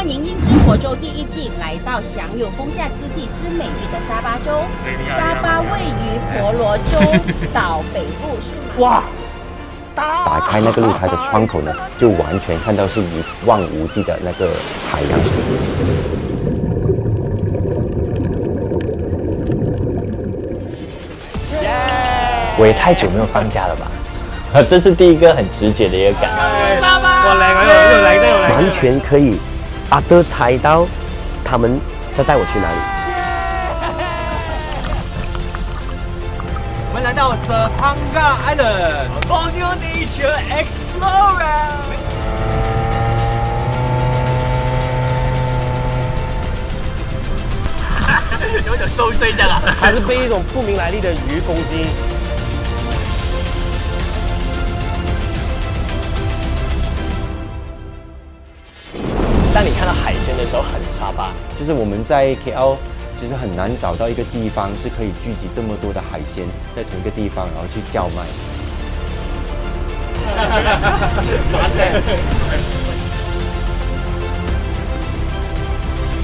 欢迎英之活州第一季来到享有风下之地之美誉的沙巴州。沙巴位于婆罗洲岛北部，是哇！打开那个露台的窗口呢，就完全看到是一望无际的那个海洋。我也太久没有放假了吧？这是第一个很直接的一个感觉。我来了，又来了，又来了，完全可以阿德猜到他们要带我去哪里。我们来到 Serpanga Island on your nature explorer。有点受罪这样啊，还是被一种不明来历的鱼攻击。当你看到海鲜的时候，很沙巴。就是我们在 KL 其实很难找到一个地方是可以聚集这么多的海鲜在同一个地方，然后去叫卖。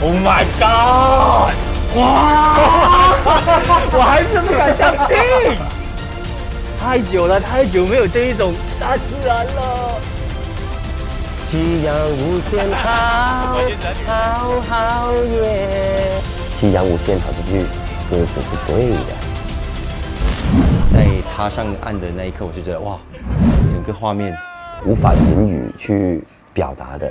Oh my god！ 哇！我还是不敢相信，太久没有这一种大自然了。夕阳无限好夜。夕阳无限好这句歌词是对的。在踏上岸的那一刻，我就觉得哇，整个画面无法言语去表达的。